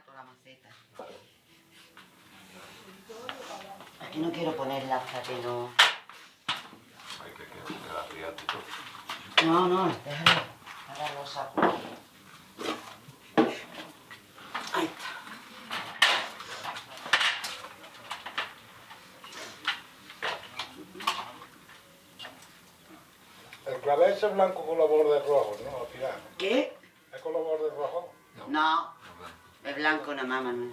toda la maceta. Aquí no quiero ponerla hasta que no... Hay que la friarte todo. No, déjalo. Ahora lo saco. Ahí está. El clavel es blanco con los bordes rojos, ¿no? Al final. ¿Qué? ¿Es con los bordes rojos? No, es blanco nada más, Manuel.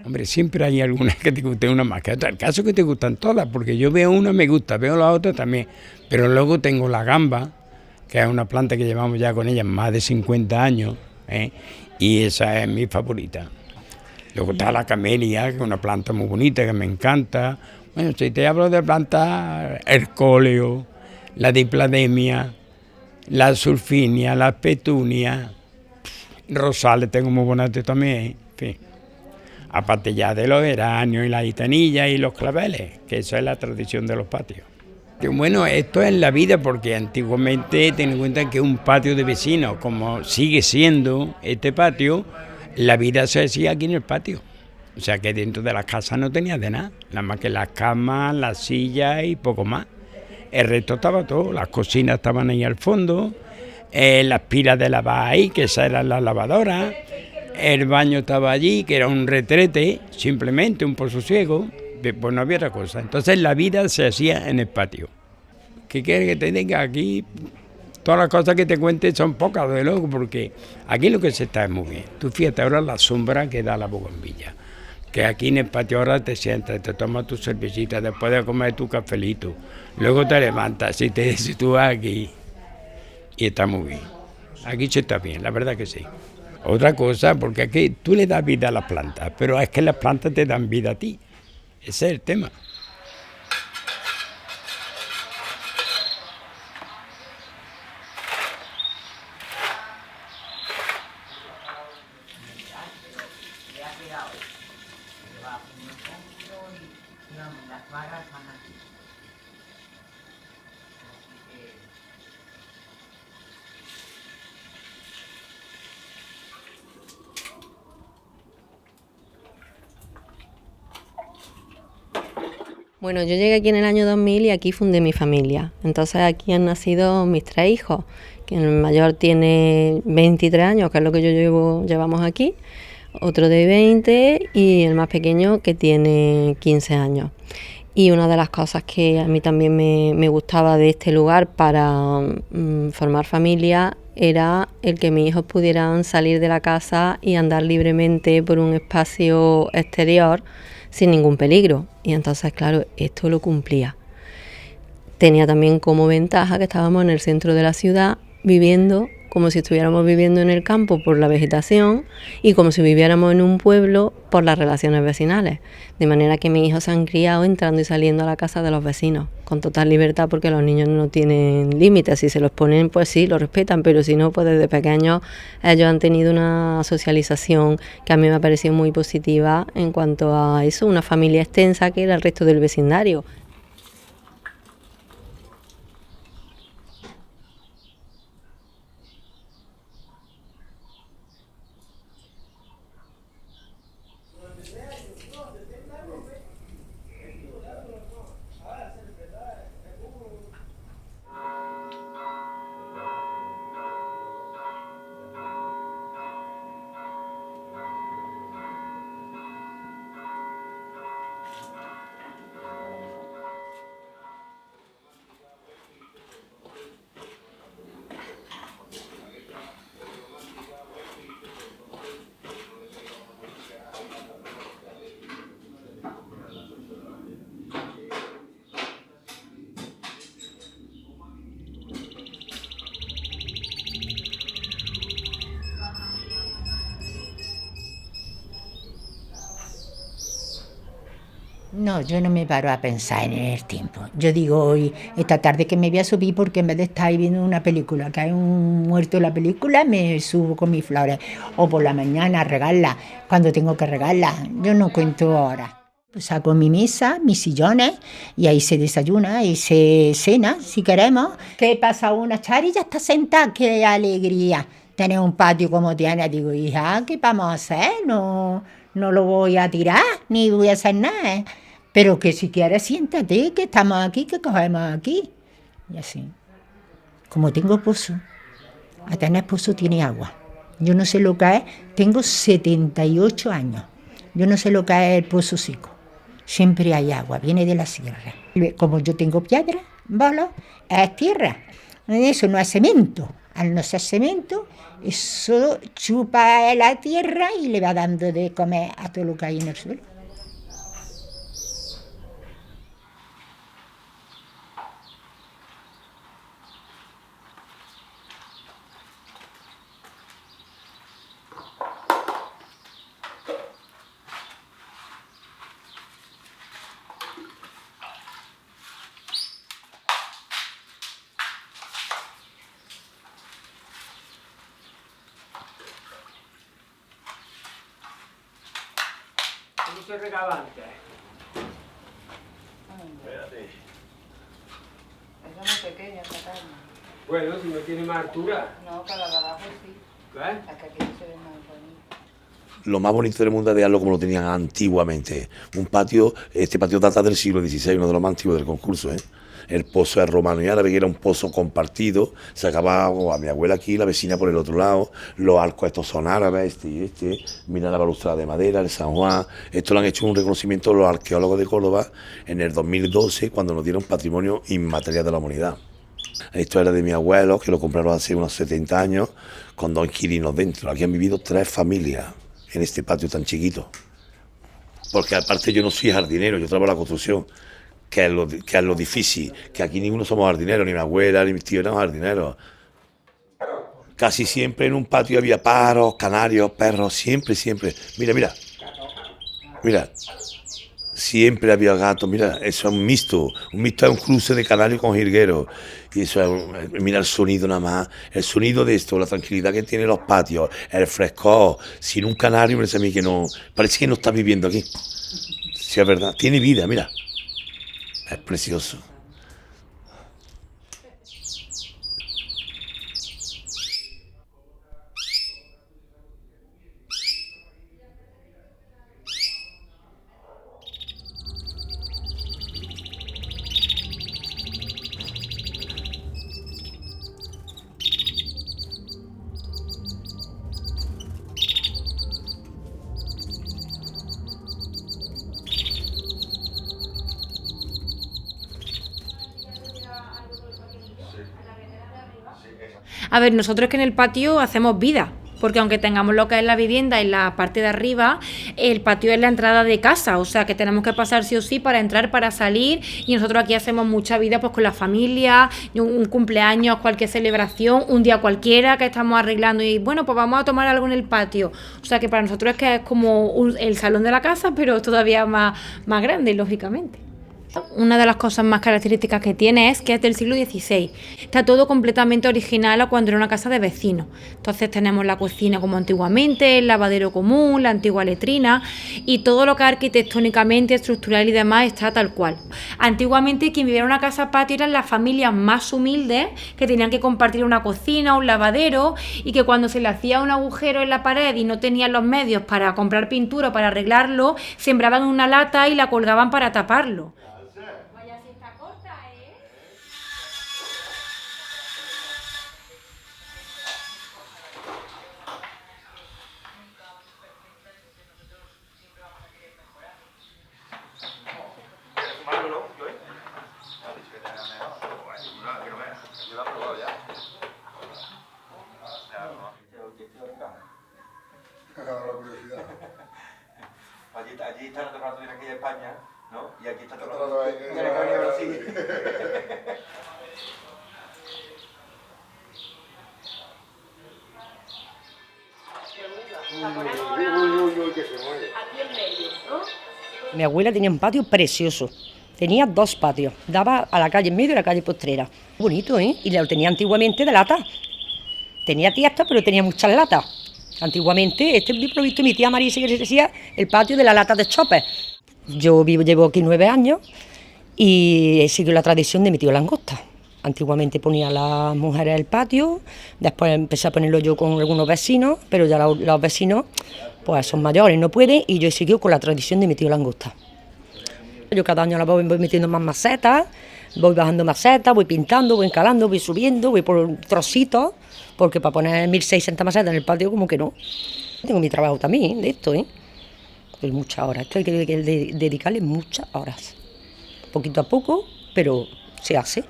Hombre, siempre hay algunas que te gusten una más que otra. El caso es que te gustan todas, porque yo veo una, me gusta, veo la otra también. Pero luego tengo la gamba, que es una planta que llevamos ya con ella más de 50 años, y esa es mi favorita. Luego está la camelia, que es una planta muy bonita, que me encanta. Bueno, si te hablo de plantas, hercóleo, la diplademia, la sulfinia, las petunias, rosales tengo muy buenas también, en fin. Aparte ya de los geranios y la gitanilla y los claveles, que eso es la tradición de los patios. Bueno, esto es la vida, porque antiguamente ten en cuenta que un patio de vecinos, como sigue siendo este patio, la vida se hacía aquí en el patio. O sea que dentro de las casas no tenía de nada más que las camas, las sillas y poco más. El resto estaba todo, las cocinas estaban ahí al fondo, las pilas de lavar ahí, que esas eran las lavadoras, el baño estaba allí, que era un retrete, simplemente un pososiego, pues no había otra cosa. Entonces la vida se hacía en el patio. ¿Qué quieres que te diga? Aquí todas las cosas que te cuente son pocas, de luego, porque aquí lo que se está es muy bien. Tú fíjate ahora la sombra que da la bombilla, que aquí en el patio ahora te sientas, te tomas tu cervecita, después de comer tu cafelito, luego te levantas y te sitúas aquí y está muy bien. Aquí se está bien, la verdad que sí. Otra cosa, porque aquí tú le das vida a las plantas, pero es que las plantas te dan vida a ti. Ese es el tema. Bueno, yo llegué aquí en el año 2000 y aquí fundé mi familia. Entonces aquí han nacido mis 3 hijos, que el mayor tiene 23 años, que es lo que llevamos aquí, otro de 20 y el más pequeño que tiene 15 años. Y una de las cosas que a mí también me gustaba de este lugar para formar familia era el que mis hijos pudieran salir de la casa y andar libremente por un espacio exterior sin ningún peligro. Y entonces, claro, esto lo cumplía. Tenía también como ventaja que estábamos en el centro de la ciudad, viviendo como si estuviéramos viviendo en el campo por la vegetación y como si viviéramos en un pueblo por las relaciones vecinales. De manera que mis hijos se han criado entrando y saliendo a la casa de los vecinos, con total libertad, porque los niños no tienen límites. Si se los ponen, pues sí, lo respetan, pero si no, pues desde pequeños ellos han tenido una socialización que a mí me ha parecido muy positiva en cuanto a eso, una familia extensa que era el resto del vecindario. No, yo no me paro a pensar en el tiempo. Yo digo hoy, esta tarde que me voy a subir porque en vez de estar ahí viendo una película, que hay un muerto en la película, me subo con mis flores. O por la mañana a regarla, cuando tengo que regarla. Yo no cuento horas. Pues saco mi mesa, mis sillones, y ahí se desayuna y se cena, si queremos. ¿Qué pasa una chari? Ya está sentada, qué alegría. Tener un patio como tiene, digo, hija, ¿qué vamos a hacer? No lo voy a tirar, ni voy a hacer nada, ¿eh? Pero que si quieres siéntate, que estamos aquí, que cogemos aquí. Y así. Como tengo pozo, a tener pozo tiene agua. Yo no sé lo que es, tengo 78 años. Yo no sé lo que es el pozo seco. Siempre hay agua, viene de la sierra. Como yo tengo piedra, bolos, es tierra. Eso no es cemento. Al no ser cemento, eso chupa la tierra y le va dando de comer a todo lo que hay en el suelo. ¿Cómo se regaba antes? Esa es muy pequeña, esa carne. Bueno, si no tiene más altura. No, para la de abajo sí. ¿Qué? La que aquí se ve más bonita. Lo más bonito del mundo es dejarlo como lo tenían antiguamente. Un patio, este patio data del siglo XVI, uno de los más antiguos del concurso, ¿eh? El pozo es romano y árabe, que era un pozo compartido. Se acababa a mi abuela aquí, la vecina por el otro lado. Los arcos estos son árabes, este y este. Mira la balustrada de madera, el San Juan. Esto lo han hecho un reconocimiento los arqueólogos de Córdoba en el 2012, cuando nos dieron patrimonio inmaterial de la humanidad. Esto era de mi abuelo, que lo compraron hace unos 70 años, con 2 inquilinos dentro. Aquí han vivido 3 familias en este patio tan chiquito. Porque aparte yo no soy jardinero, yo trabajo en la construcción, que es lo difícil, que aquí ninguno somos jardineros, ni mi abuela, ni mis tíos eran jardineros. Casi siempre en un patio había pájaros, canarios, perros, siempre. Mira, siempre había gatos, mira, eso es un mixto es un cruce de canario con jilguero. Y eso es, mira el sonido nada más, el sonido de esto, la tranquilidad que tienen los patios, el frescor. Sin un canario parece a mí que no, parece que no está viviendo aquí. Si es verdad, tiene vida, mira. Es precioso. A ver, nosotros que en el patio hacemos vida, porque aunque tengamos lo que es la vivienda en la parte de arriba, el patio es la entrada de casa, o sea que tenemos que pasar sí o sí para entrar, para salir, y nosotros aquí hacemos mucha vida pues con la familia, un cumpleaños, cualquier celebración, un día cualquiera que estamos arreglando y bueno, pues vamos a tomar algo en el patio, o sea que para nosotros es que es como el salón de la casa, pero todavía más grande, lógicamente. Una de las cosas más características que tiene es que es del siglo XVI. Está todo completamente original a cuando era una casa de vecinos. Entonces tenemos la cocina como antiguamente, el lavadero común, la antigua letrina y todo lo que arquitectónicamente, estructural y demás está tal cual. Antiguamente quien vivía en una casa patio eran las familias más humildes que tenían que compartir una cocina, un lavadero y que cuando se le hacía un agujero en la pared y no tenían los medios para comprar pintura o para arreglarlo, sembraban una lata y la colgaban para taparlo. Allí está todo el rato de aquella España, ¿no? Y aquí está todo el rato rato de Brasil. Uy, que se mueve. Aquí en medio, ¿no? Mi abuela tenía un patio precioso. Tenía 2 patios. Daba a la calle en medio y a la calle postrera. Bonito, ¿eh? Y lo tenía antiguamente de lata. Tenía tiestas, pero tenía muchas latas. Antiguamente, lo visto mi tía María, que se decía el patio de la lata de chopes. Yo llevo aquí 9 años y he seguido la tradición de mi tío Langosta. Antiguamente ponía a las mujeres el patio, después empecé a ponerlo yo con algunos vecinos, pero ya los vecinos pues son mayores, no pueden, y yo he seguido con la tradición de mi tío Langosta. Yo cada año la voy metiendo más macetas, voy bajando macetas, voy pintando, voy encalando, voy subiendo, voy por trocitos, porque para poner 1600 macetas en el patio como que no. Tengo mi trabajo también de esto, Hay muchas horas, esto hay que dedicarle muchas horas. Poquito a poco, pero se hace.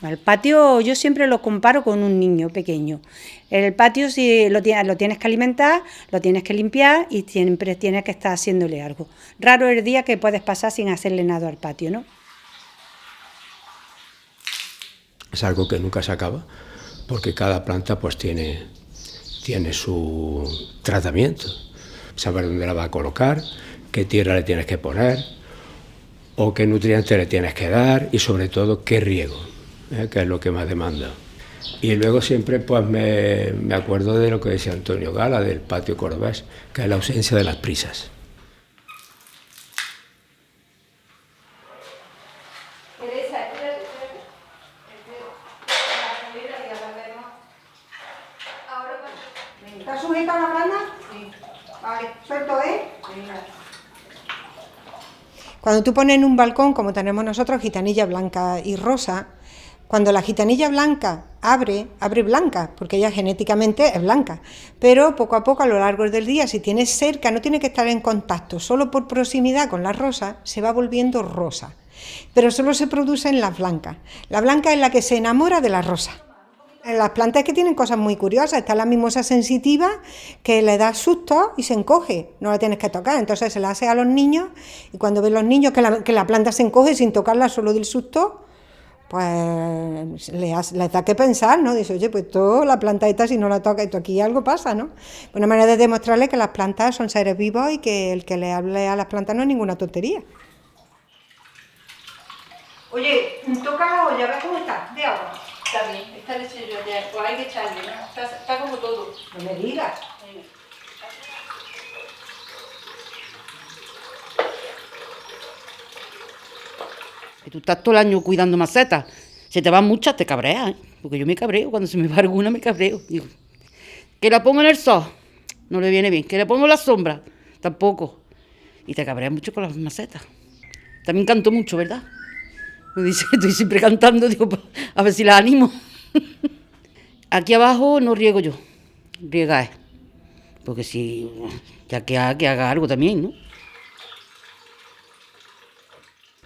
El patio yo siempre lo comparo con un niño pequeño. El patio si lo tienes que alimentar, lo tienes que limpiar y siempre tienes que estar haciéndole algo. Raro es el día que puedes pasar sin hacerle nada al patio, ¿no? Es algo que nunca se acaba, porque cada planta pues tiene su tratamiento. Saber dónde la va a colocar, qué tierra le tienes que poner, o qué nutrientes le tienes que dar, y sobre todo qué riego, que es lo que más demanda. Y luego siempre pues me acuerdo de lo que decía Antonio Gala, del patio cordobés, que es la ausencia de las prisas. ¿Está sujeta a la plana? Sí. Vale, suelto, Cuando tú pones en un balcón, como tenemos nosotros, gitanilla blanca y rosa, cuando la gitanilla blanca abre blanca, porque ella genéticamente es blanca, pero poco a poco a lo largo del día, si tienes cerca, no tiene que estar en contacto, solo por proximidad con la rosa, se va volviendo rosa, pero solo se produce en las blancas. La blanca es la que se enamora de la rosa. En las plantas es que tienen cosas muy curiosas, está la mimosa sensitiva que le da susto y se encoge, no la tienes que tocar, entonces se la hace a los niños y cuando ven los niños que la planta se encoge sin tocarla solo del susto, pues les da que pensar, ¿no? Dice, oye, pues la planta esta si no la toca, esto aquí algo pasa, ¿no? Una manera de demostrarle que las plantas son seres vivos y que el que le hable a las plantas no es ninguna tontería. Oye, toca la olla, ¿ves cómo está? De agua. Está bien, esta le eché yo ya, pues hay que echarle, ¿no? Está como todo. No me digas. Que tú estás todo el año cuidando macetas, se te van muchas, te cabreas, porque yo me cabreo, cuando se me va alguna me cabreo. Digo, que la pongo en el sol, no le viene bien, que le pongo en la sombra, tampoco. Y te cabreas mucho con las macetas. También canto mucho, ¿verdad? Me dice que estoy siempre cantando, digo, a ver si la animo. Aquí abajo no riego yo, riega porque si, ya que haga algo también, ¿no?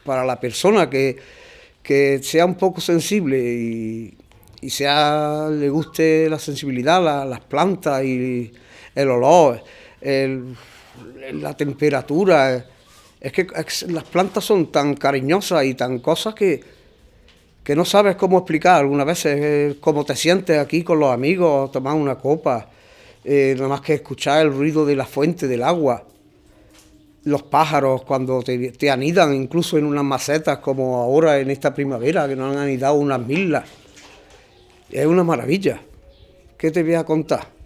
Para la persona que sea un poco sensible y le guste la sensibilidad, las plantas y el olor, la temperatura. Es que las plantas son tan cariñosas y tan cosas que no sabes cómo explicar. Algunas veces cómo te sientes aquí con los amigos, tomar una copa, nada más que escuchar el ruido de la fuente del agua. Los pájaros cuando te anidan, incluso en unas macetas como ahora en esta primavera, que nos han anidado unas mirlas. Es una maravilla. ¿Qué te voy a contar?